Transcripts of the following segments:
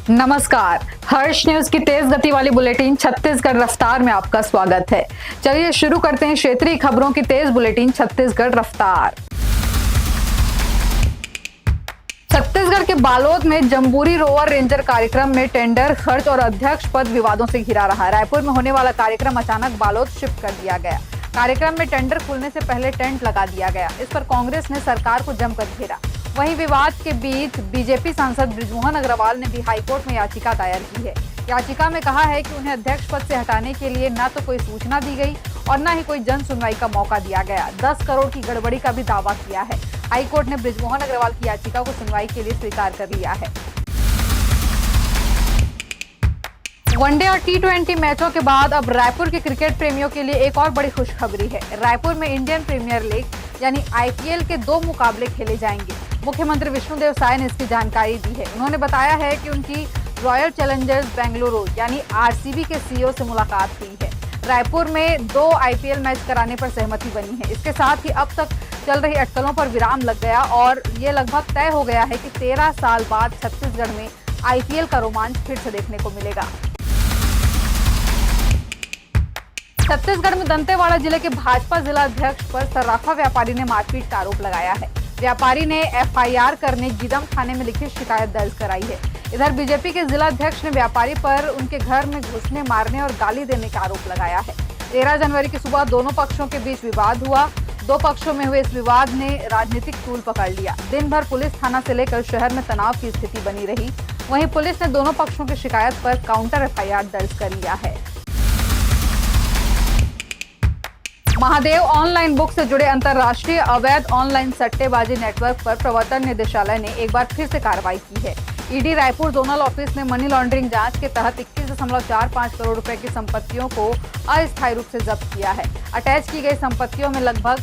नमस्कार, हर्ष न्यूज की तेज गति वाली बुलेटिन छत्तीसगढ़ रफ्तार में आपका स्वागत है। चलिए शुरू करते हैं क्षेत्रीय खबरों की तेज बुलेटिन छत्तीसगढ़ रफ्तार। छत्तीसगढ़ के बालोद में जम्बूरी रोवर रेंजर कार्यक्रम में टेंडर, खर्च और अध्यक्ष पद विवादों से घिरा रहा। रायपुर में होने वाला कार्यक्रम अचानक बालोद शिफ्ट कर दिया गया। कार्यक्रम में टेंडर खुलने से पहले टेंट लगा दिया गया। इस पर कांग्रेस ने सरकार को जमकर घेरा। वहीं विवाद के बीच बीजेपी सांसद बृजमोहन अग्रवाल ने भी हाईकोर्ट में याचिका दायर की है। याचिका में कहा है कि उन्हें अध्यक्ष पद से हटाने के लिए न तो कोई सूचना दी गई और न ही कोई जन सुनवाई का मौका दिया गया। 10 करोड़ की गड़बड़ी का भी दावा किया है। हाईकोर्ट ने बृजमोहन अग्रवाल की याचिका को सुनवाई के लिए स्वीकार कर लिया है। वनडे और T20 मैचों के बाद अब रायपुर के क्रिकेट प्रेमियों के लिए एक और बड़ी खुशखबरी है। रायपुर में इंडियन प्रीमियर लीग यानी IPL के 2 मुकाबले खेले जाएंगे। मुख्यमंत्री विष्णुदेव साय ने इसकी जानकारी दी है। उन्होंने बताया है कि उनकी रॉयल चैलेंजर्स बेंगलुरु यानी RCB के CEO से मुलाकात हुई है। रायपुर में 2 IPL मैच कराने पर सहमति बनी है। इसके साथ ही अब तक चल रही अटकलों पर विराम लग गया और ये लगभग तय हो गया है कि 13 साल बाद छत्तीसगढ़ में IPL का रोमांच फिर से देखने को मिलेगा। छत्तीसगढ़ में दंतेवाड़ा जिले के भाजपा जिला अध्यक्ष पर सर्राफा व्यापारी ने मारपीट का आरोप लगाया है। व्यापारी ने FIR करने गीदम थाने में लिखित शिकायत दर्ज कराई है। इधर बीजेपी के जिला अध्यक्ष ने व्यापारी पर उनके घर में घुसने, मारने और गाली देने का आरोप लगाया है। 13 जनवरी की सुबह दोनों पक्षों के बीच विवाद हुआ। 2 पक्षों में हुए इस विवाद ने राजनीतिक तूल पकड़ लिया। दिन भर पुलिस थाना से लेकर शहर में तनाव की स्थिति बनी रही। वहीं पुलिस ने दोनों पक्षों की शिकायत पर काउंटर FIR दर्ज कर लिया है। महादेव ऑनलाइन बुक से जुड़े अंतर्राष्ट्रीय अवैध ऑनलाइन सट्टेबाजी नेटवर्क पर प्रवर्तन निदेशालय ने एक बार फिर से कार्रवाई की है। ईडी रायपुर जोनल ऑफिस ने मनी लॉन्ड्रिंग जांच के तहत 21.45 करोड़ रुपए की संपत्तियों को अस्थायी रूप से जब्त किया है। अटैच की गई संपत्तियों में लगभग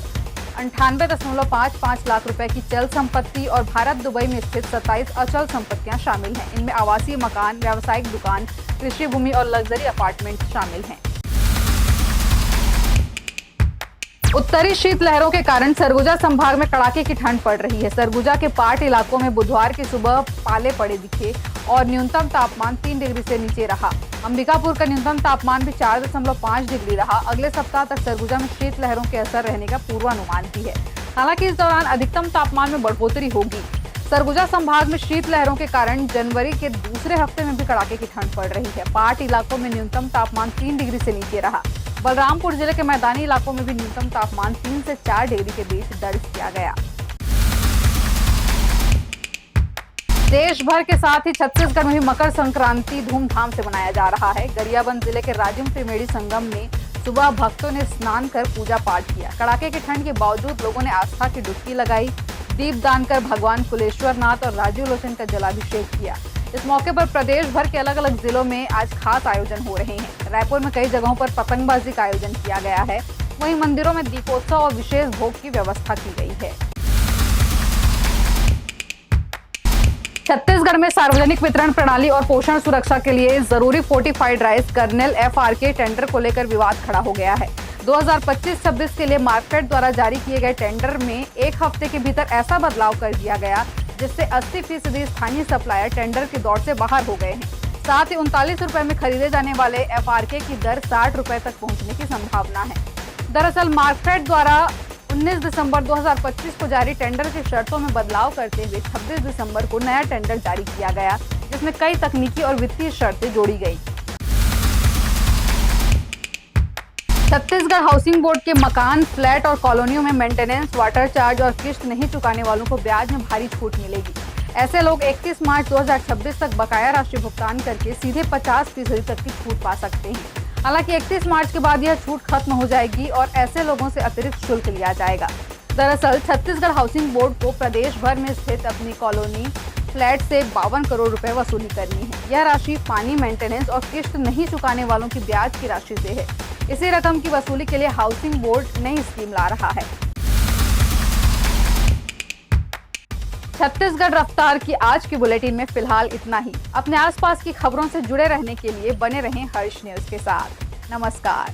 98.55 लाख रुपए की चल संपत्ति और भारत दुबई में स्थित 27 अचल संपत्तियां शामिल हैं। इनमें आवासीय मकान, व्यावसायिक दुकान, कृषि भूमि और लग्जरी अपार्टमेंट शामिल हैं। उत्तरी शीतलहरों के कारण सरगुजा संभाग में कड़ाके की ठंड पड़ रही है। सरगुजा के पाट इलाकों में बुधवार की सुबह पाले पड़े दिखे और न्यूनतम तापमान 3 डिग्री से नीचे रहा। अंबिकापुर का न्यूनतम तापमान भी 4.5 डिग्री रहा। अगले सप्ताह तक सरगुजा में शीतलहरों के असर रहने का पूर्वानुमान भी है। हालांकि इस दौरान अधिकतम तापमान में बढ़ोतरी होगी। सरगुजा संभाग में शीतलहरों के कारण जनवरी के दूसरे हफ्ते में भी कड़ाके की ठंड पड़ रही है। पाट इलाकों में न्यूनतम तापमान 3 डिग्री से नीचे रहा। बलरामपुर जिले के मैदानी इलाकों में भी न्यूनतम तापमान 3 से 4 डिग्री के बीच दर्ज किया गया। देश भर के साथ ही छत्तीसगढ़ में भी मकर संक्रांति धूमधाम से मनाया जा रहा है। गरियाबंद जिले के राजिम त्रिवेणी संगम में सुबह भक्तों ने स्नान कर पूजा पाठ किया। कड़ाके की ठंड के बावजूद लोगों ने आस्था की डुबकी लगाई, दीपदान कर भगवान कुलेश्वर नाथ और राजीव लोचन का जलाभिषेक किया। इस मौके पर प्रदेश भर के अलग अलग जिलों में आज खास आयोजन हो रहे हैं। रायपुर में कई जगहों पर पतंगबाजी का आयोजन किया गया है। वहीं मंदिरों में दीपोत्सव और विशेष भोग की व्यवस्था की गई है। छत्तीसगढ़ में सार्वजनिक वितरण प्रणाली और पोषण सुरक्षा के लिए जरूरी fortified rice kernel FRK tender को लेकर विवाद खड़ा हो गया है। 2025-26 के लिए मार्कफेड द्वारा जारी किए गए टेंडर में 1 हफ्ते के भीतर ऐसा बदलाव कर दिया गया जिससे 80% स्थानीय सप्लायर टेंडर की दौड़ से बाहर हो गए हैं। साथ ही 39 रुपए में खरीदे जाने वाले FRK की दर 60 रुपए तक पहुंचने की संभावना है। दरअसल मार्कफेड द्वारा 19 दिसंबर 2025 को जारी टेंडर की शर्तों में बदलाव करते हुए 26 दिसंबर को नया टेंडर जारी किया गया, जिसमें कई तकनीकी और वित्तीय शर्तें जोड़ी गई। छत्तीसगढ़ हाउसिंग बोर्ड के मकान, फ्लैट और कॉलोनियों में मेंटेनेंस, वाटर चार्ज और किस्त नहीं चुकाने वालों को ब्याज में भारी छूट मिलेगी। ऐसे लोग 31 मार्च 2026 तक बकाया राशि भुगतान करके सीधे 50% तक की छूट पा सकते हैं। हालांकि 31 मार्च के बाद यह छूट खत्म हो जाएगी और ऐसे लोगों से अतिरिक्त शुल्क लिया जाएगा। दरअसल छत्तीसगढ़ हाउसिंग बोर्ड को प्रदेश भर में स्थित अपनी कॉलोनी, फ्लैट से 52 करोड़ रुपए वसूली करनी है। यह राशि पानी, मेंटेनेंस और किस्त नहीं चुकाने वालों की ब्याज की राशि से है। इसी रकम की वसूली के लिए हाउसिंग बोर्ड नई स्कीम ला रहा है। छत्तीसगढ़ रफ्तार की आज की बुलेटिन में फिलहाल इतना ही। अपने आसपास की खबरों से जुड़े रहने के लिए बने रहें हर्ष न्यूज के साथ। नमस्कार।